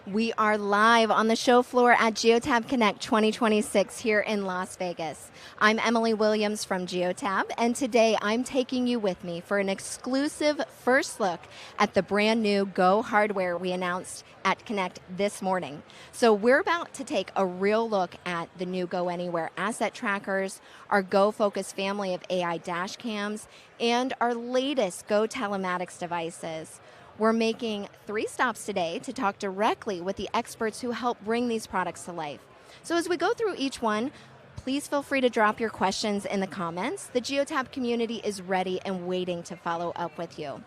We are live on the show floor at Geotab Connect 2026 here in Las Vegas. I'm Emily Williams from Geotab, and today I'm taking you with me for an exclusive first look at the brand new Go hardware we announced at Connect this morning. So we're about to take a real look at the new Go Anywhere asset trackers, our Go Focus family of AI dash cams, and our latest Go telematics devices. We're making 3 stops today to talk directly with the experts who help bring these products to life. So as we go through each one, please feel free to drop your questions in the comments. The Geotab community is ready and waiting to follow up with you.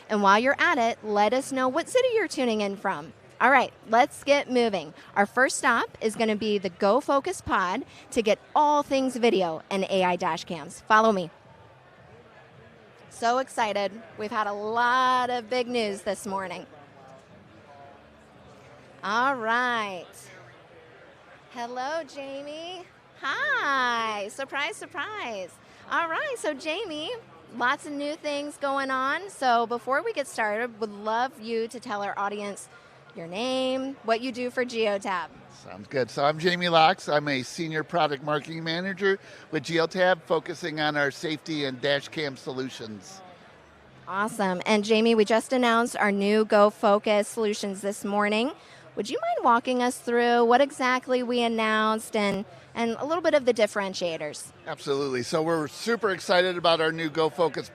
And while you're at it, let us know what city you're tuning in from. All right, let's get moving. Our first stop is going to be the Go Focus Pod to get all things video and AI dash cams. Follow me. So excited. We've had a lot of big news this morning. All right. Hello, Jamie. Hi. Surprise, surprise. All right, so Jamie, lots of new things going on. So before we get started, would love you to tell our audience your name, what you do for Geotab. Sounds good. So I'm Jamie Locks. I'm a senior product marketing manager with Geotab, focusing on our safety and dash cam solutions. Awesome. And Jamie, we just announced our new Go Focus solutions this morning. Would you mind walking us through what exactly we announced and a little bit of the differentiators? Absolutely. So we're super excited about our new Go Focus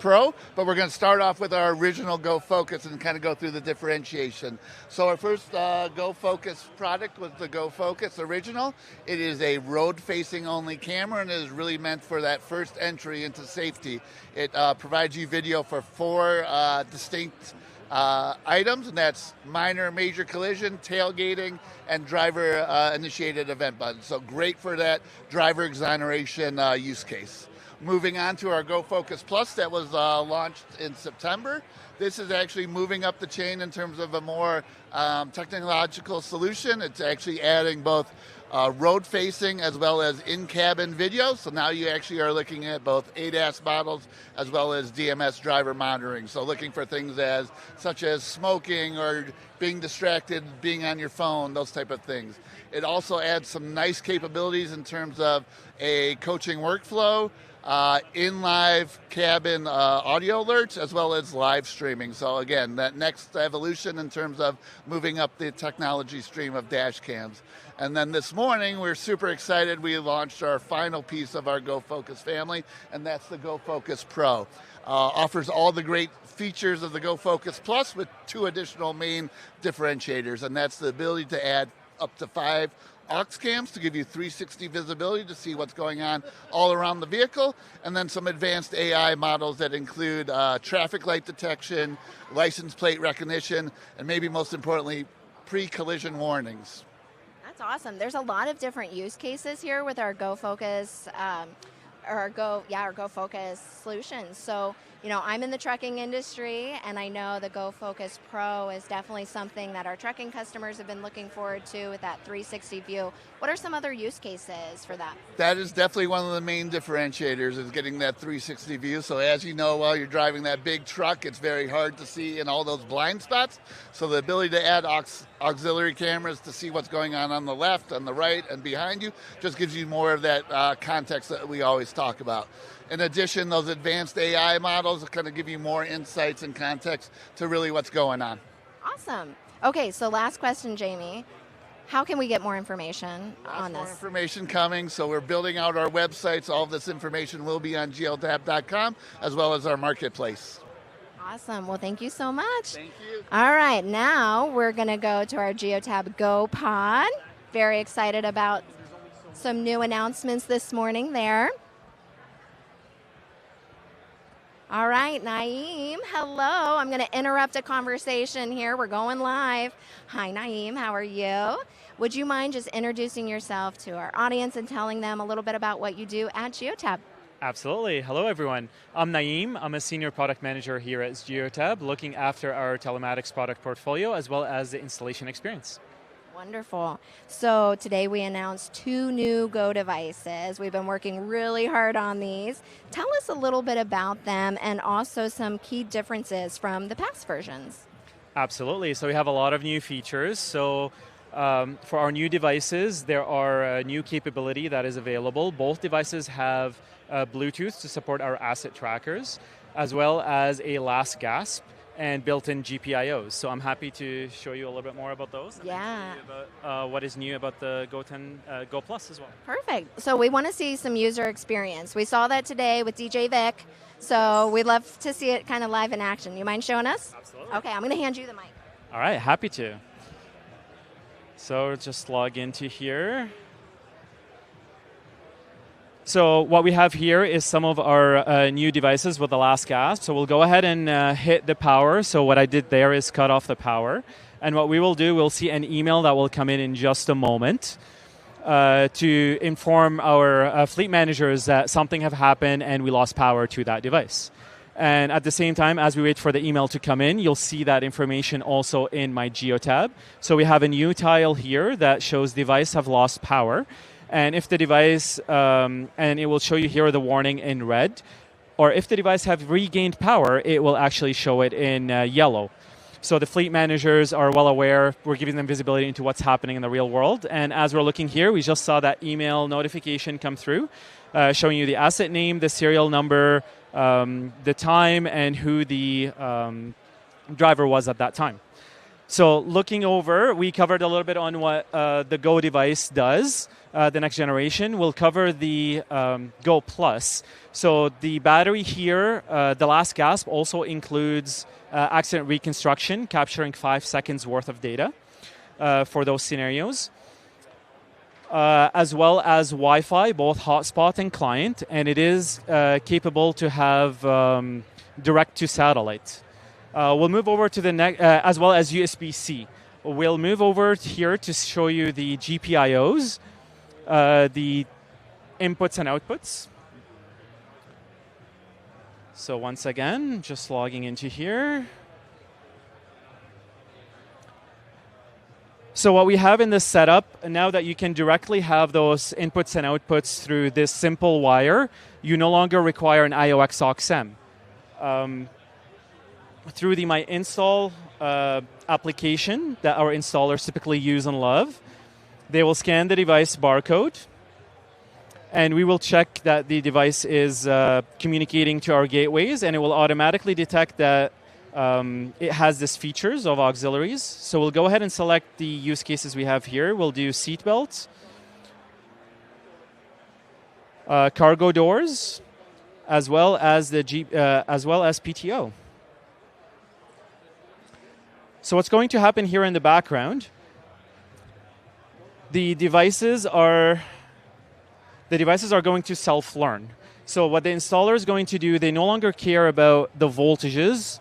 Pro, but we're going to start off with our original Go Focus and kind of go through the differentiation. So our first Go Focus product was the Go Focus Original. It is a road-facing only camera, and it is really meant for that first entry into safety. It provides you video for 4 distinct items, and that's minor, major collision, tailgating, and driver-initiated event buttons. So great for that driver exoneration use case. Moving on to our Go Focus Plus that was launched in September. This is actually moving up the chain in terms of a more technological solution. It's actually adding both road-facing as well as in-cabin video. So now you actually are looking at both ADAS models as well as DMS driver monitoring. So looking for things such as smoking or being distracted, being on your phone, those type of things. It also adds some nice capabilities in terms of a coaching workflow, in live cabin audio alerts, as well as live streaming. So again, that next evolution in terms of moving up the technology stream of dash cams. And then this morning, we're super excited. We launched our final piece of our Go Focus family, and that's the Go Focus Pro. Offers all the great features of the Go Focus Plus with 2 additional main differentiators, and that's the ability to add up to 5 aux cams to give you 360 visibility to see what's going on all around the vehicle, and then some advanced AI models that include traffic light detection, license plate recognition, and maybe most importantly, pre-collision warnings. That's awesome. There's a lot of different use cases here with our Go Focus, our Go Focus solutions. So, you know, I'm in the trucking industry, and I know the Go Focus Pro is definitely something that our trucking customers have been looking forward to with that 360 view. What are some other use cases for that? That is definitely one of the main differentiators, is getting that 360 view. So as you know, while you're driving that big truck, it's very hard to see in all those blind spots. So the ability to add auxiliary cameras to see what's going on the left, on the right, and behind you just gives you more of that context that we always talk about. In addition, those advanced AI models kind of give you more insights and context to really what's going on. Awesome. Okay, so last question, Jamie. How can we get more information on this? More information coming, so we're building out our websites. All of this information will be on geotab.com as well as our marketplace. Awesome. Well, thank you so much. Thank you. All right, now we're going to go to our Geotab Go Pod. Very excited about some new announcements this morning there. All right, Naeem, hello. I'm going to interrupt a conversation here. We're going live. Hi, Naeem, how are you? Would you mind just introducing yourself to our audience and telling them a little bit about what you do at Geotab? Absolutely. Hello, everyone. I'm Naeem. I'm a senior product manager here at Geotab, looking after our telematics product portfolio as well as the installation experience. Wonderful. So today we announced 2 new Go devices. We've been working really hard on these. Tell us a little bit about them and also some key differences from the past versions. Absolutely. So we have a lot of new features. So for our new devices, there are a new capability that is available. Both devices have Bluetooth to support our asset trackers, as well as a last gasp and built-in GPIOs. So I'm happy to show you a little bit more about those. Yeah. And about what is new about the Go 10 Go Plus as well. Perfect. So we want to see some user experience. We saw that today with DJ Vic, so we'd love to see it kind of live in action. You mind showing us? Absolutely. Okay, I'm going to hand you the mic. All right, happy to. So just log into here. So what we have here is some of our new devices with the last gasp. So we'll go ahead and hit the power. So what I did there is cut off the power. And what we will do, we'll see an email that will come in just a moment to inform our fleet managers that something have happened and we lost power to that device. And at the same time, as we wait for the email to come in, you'll see that information also in my Geotab. So we have a new tile here that shows device have lost power. And if the device, and it will show you here the warning in red, or if the device have regained power, it will actually show it in yellow. So the fleet managers are well aware. We're giving them visibility into what's happening in the real world. And as we're looking here, we just saw that email notification come through, showing you the asset name, the serial number, the time, and who the driver was at that time. So looking over, we covered a little bit on what the Go device does. The next generation will cover the Go Plus. So the battery here, the last gasp also includes accident reconstruction, capturing 5 seconds worth of data for those scenarios, as well as Wi-Fi, both hotspot and client, and it is capable to have direct to satellite. We'll move over to the next, as well as USB-C. We'll move over here to show you the GPIOs, the inputs and outputs. So once again, just logging into here. So what we have in this setup, now that you can directly have those inputs and outputs through this simple wire, you no longer require an IOX aux-M. Through the My Install application that our installers typically use and love, they will scan the device barcode, and we will check that the device is communicating to our gateways, and it will automatically detect that it has these features of auxiliaries. So we'll go ahead and select the use cases we have here. We'll do seatbelts, cargo doors, as well as PTO. So what's going to happen here in the background? The devices are going to self-learn. So what the installer is going to do, they no longer care about the voltages.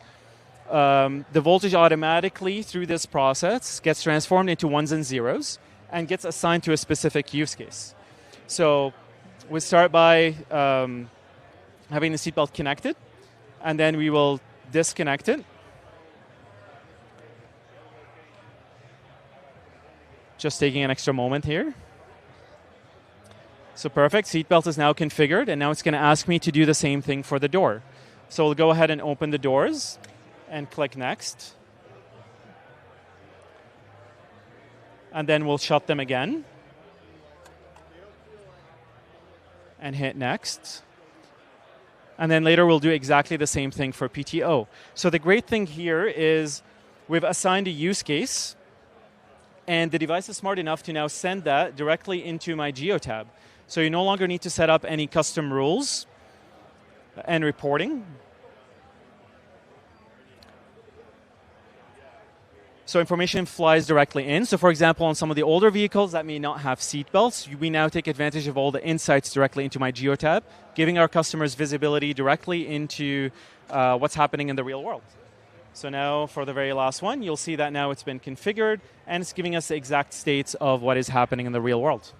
The voltage automatically, through this process, gets transformed into ones and zeros and gets assigned to a specific use case. So we start by having the seatbelt connected, and then we will disconnect it. Just taking an extra moment here. So perfect, seatbelt is now configured, and now it's going to ask me to do the same thing for the door. So we'll go ahead and open the doors and click next. And then we'll shut them again. And hit next. And then later we'll do exactly the same thing for PTO. So the great thing here is we've assigned a use case, and the device is smart enough to now send that directly into my Geotab. So you no longer need to set up any custom rules and reporting. So information flies directly in. So for example, on some of the older vehicles that may not have seat belts, we now take advantage of all the insights directly into my Geotab, giving our customers visibility directly into what's happening in the real world. So now for the very last one, you'll see that now it's been configured, and it's giving us the exact states of what is happening in the real world.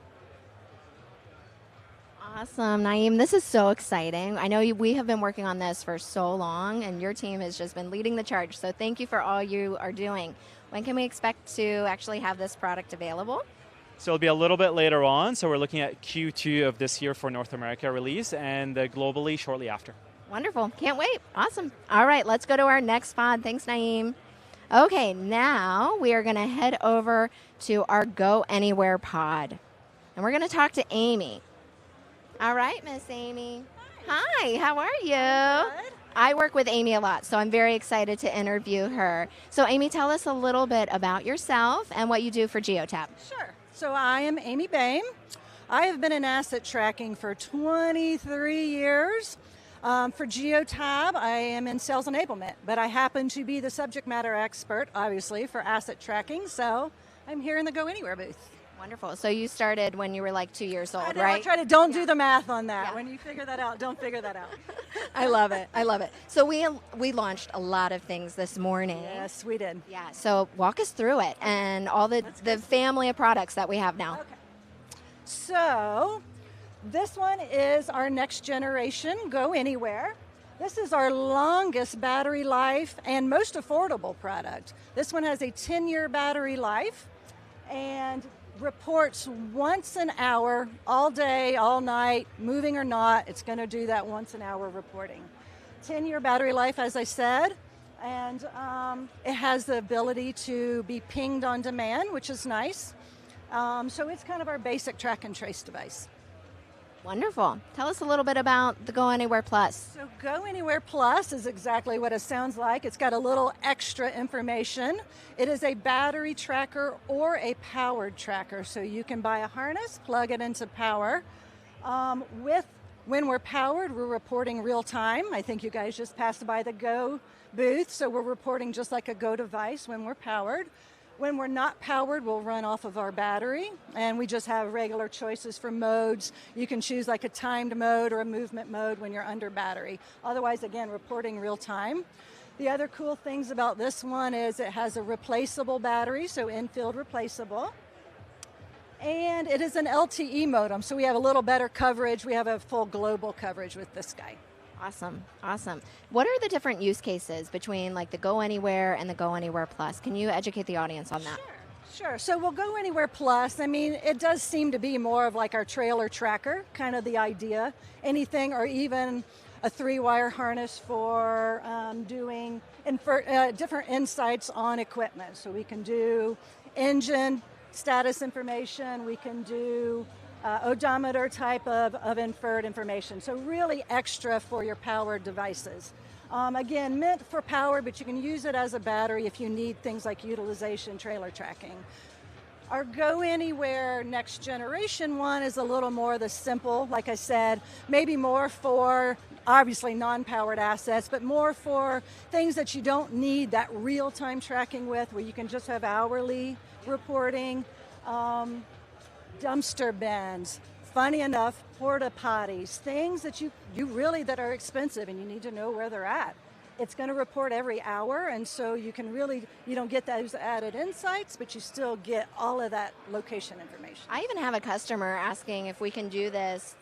Awesome, Naeem. This is so exciting. I know we have been working on this for so long, and your team has just been leading the charge. So thank you for all you are doing. When can we expect to actually have this product available? So it'll be a little bit later on. So we're looking at Q2 of this year for North America release, and globally shortly after. Wonderful. Can't wait. Awesome. All right, let's go to our next pod. Thanks, Naeem. Okay, now we are going to head over to our Go Anywhere pod. And we're going to talk to Amy. All right, Miss Amy. Hi, how are you? Good. I work with Amy a lot, so I'm very excited to interview her. So Amy, tell us a little bit about yourself and what you do for Geotab. Sure. So I am Amy Boehm. I have been in asset tracking for 23 years. For Geotab, I am in sales enablement, but I happen to be the subject matter expert, obviously, for asset tracking, so I'm here in the Go Anywhere booth. Wonderful. So you started when you were like 2 years old, I right? don't do the math on that. Yeah. When you figure that out, don't figure that out. I love it. I love it. So we launched a lot of things this morning. Yes, we did. Yeah. So walk us through it and all the family of products that we have now. Okay. So this one is our next generation Go Anywhere. This is our longest battery life and most affordable product. This one has a 10-year battery life and reports once an hour, all day, all night, moving or not. It's going to do that once an hour reporting. 10-year battery life, as I said, and it has the ability to be pinged on demand, which is nice. So it's kind of our basic track and trace device. Wonderful. Tell us a little bit about the Go Anywhere Plus. So Go Anywhere Plus is exactly what it sounds like. It's got a little extra information. It is a battery tracker or a powered tracker. So you can buy a harness, plug it into power. When we're powered, we're reporting real time. I think you guys just passed by the Go booth, so we're reporting just like a Go device when we're powered. When we're not powered, we'll run off of our battery, and we just have regular choices for modes. You can choose like a timed mode or a movement mode when you're under battery. Otherwise, again, reporting real time. The other cool things about this one is it has a replaceable battery, so in-field replaceable. And it is an LTE modem, so we have a little better coverage. We have a full global coverage with this guy. Awesome. Awesome. What are the different use cases between like the Go Anywhere and the Go Anywhere Plus? Can you educate the audience on that? Sure. So we'll Go Anywhere Plus. I mean, it does seem to be more of like our trailer tracker, kind of the idea. Anything or even a 3-wire harness for doing different insights on equipment. So we can do engine status information. We can do odometer type of inferred information. So really extra for your powered devices. Again, meant for power, but you can use it as a battery if you need things like utilization, trailer tracking. Our Go Anywhere next generation one is a little more the simple, like I said, maybe more for obviously non-powered assets, but more for things that you don't need that real-time tracking with, where you can just have hourly reporting. Dumpster bins, funny enough, porta potties, things that you really that are expensive and you need to know where they're at. It's going to report every hour, and so you can really, you don't get those added insights, but you still get all of that location information. I even have a customer asking if we can do this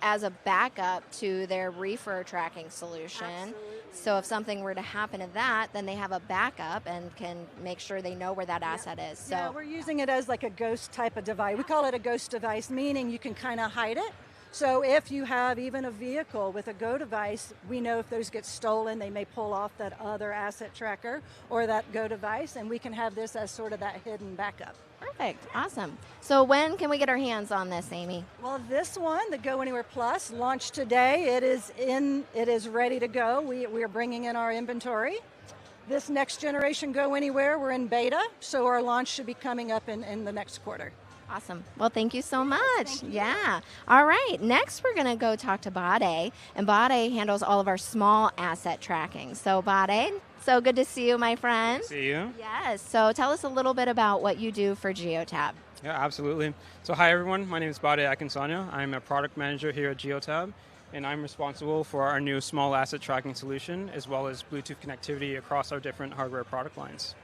as a backup to their reefer tracking solution. Absolutely. So if something were to happen to that, then they have a backup and can make sure they know where that asset is. So yeah, we're using it as like a ghost type of device. We call it a ghost device, meaning you can kind of hide it. So if you have even a vehicle with a Go device, we know if those get stolen, they may pull off that other asset tracker or that Go device, and we can have this as sort of that hidden backup. Perfect. Awesome. So when can we get our hands on this, Amy? Well, this one, the Go Anywhere Plus, launched today. It is ready to go. We are bringing in our inventory. This next generation Go Anywhere, we're in beta, so our launch should be coming up in the next quarter. Awesome. Well, thank you so much. Thank you. Yeah. All right. Next, we're going to go talk to Bade, and Bade handles all of our small asset tracking. So, Bade, so good to see you, my friend. See you. Yes. So, tell us a little bit about what you do for Geotab. Yeah, absolutely. So hi, everyone. My name is Bade Akinsanya. I'm a product manager here at Geotab, and I'm responsible for our new small asset tracking solution, as well as Bluetooth connectivity across our different hardware product lines.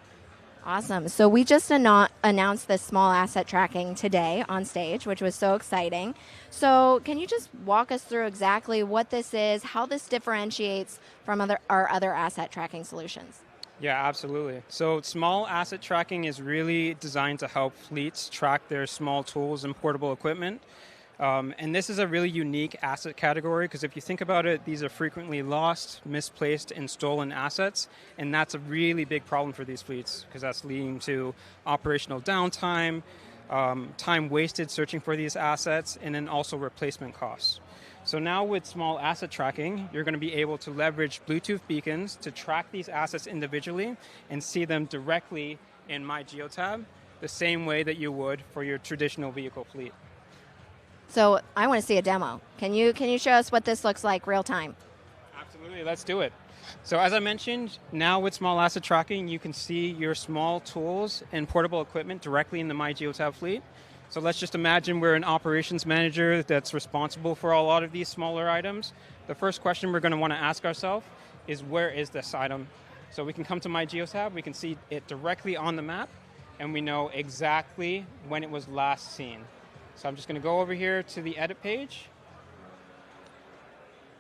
Awesome. So we just announced this small asset tracking today on stage, which was so exciting. So can you just walk us through exactly what this is, how this differentiates from our other asset tracking solutions? Yeah, absolutely. So small asset tracking is really designed to help fleets track their small tools and portable equipment. And this is a really unique asset category because if you think about it, these are frequently lost, misplaced, and stolen assets. And that's a really big problem for these fleets because that's leading to operational downtime, time wasted searching for these assets, and then also replacement costs. So now with small asset tracking, you're going to be able to leverage Bluetooth beacons to track these assets individually and see them directly in My Geotab, the same way that you would for your traditional vehicle fleet. So I want to see a demo. Can you show us what this looks like real time? Absolutely, let's do it. So as I mentioned, now with small asset tracking, you can see your small tools and portable equipment directly in the My Geotab fleet. So let's just imagine we're an operations manager that's responsible for a lot of these smaller items. The first question we're going to want to ask ourselves is, where is this item? So we can come to My Geotab, we can see it directly on the map, and we know exactly when it was last seen. So I'm just going to go over here to the edit page,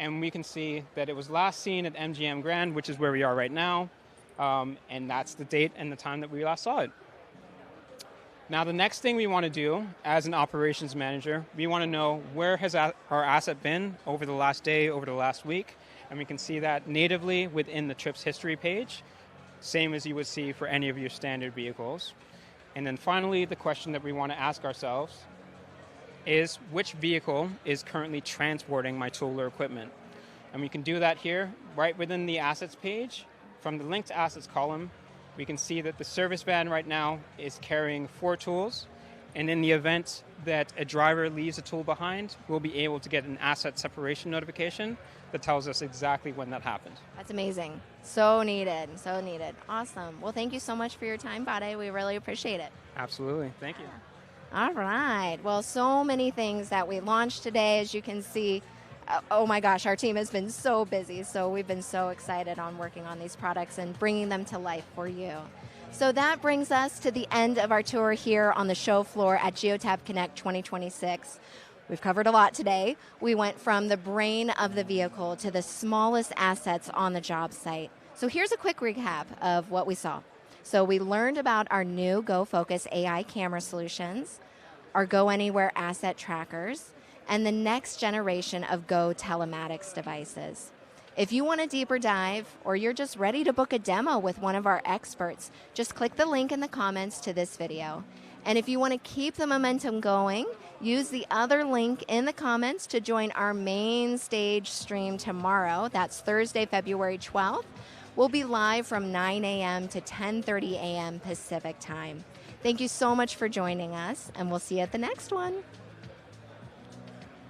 and we can see that it was last seen at MGM Grand, which is where we are right now, and that's the date and the time that we last saw it. Now the next thing we want to do as an operations manager, we want to know where has our asset been over the last day, over the last week, and we can see that natively within the trips history page, same as you would see for any of your standard vehicles. And then finally, the question that we want to ask ourselves is, which vehicle is currently transporting my tool or equipment? And we can do that here, right within the assets page. From the linked assets column, we can see that the service van right now is carrying 4 tools. And in the event that a driver leaves a tool behind, we'll be able to get an asset separation notification that tells us exactly when that happened. That's amazing. So needed, so needed. Awesome. Well, thank you so much for your time, Bade. We really appreciate it. Absolutely. Thank you. All right. Well, so many things that we launched today, as you can see. Oh my gosh, our team has been so busy. So we've been so excited on working on these products and bringing them to life for you. So that brings us to the end of our tour here on the show floor at Geotab Connect 2026. We've covered a lot today. We went from the brain of the vehicle to the smallest assets on the job site. So here's a quick recap of what we saw. So we learned about our new GoFocus AI camera solutions, our Go Anywhere asset trackers, and the next generation of Go telematics devices. If you want a deeper dive or you're just ready to book a demo with one of our experts, just click the link in the comments to this video. And if you want to keep the momentum going, use the other link in the comments to join our main stage stream tomorrow. That's Thursday, February 12th. We'll be live from 9 a.m. to 10:30 a.m. Pacific time. Thank you so much for joining us, and we'll see you at the next one.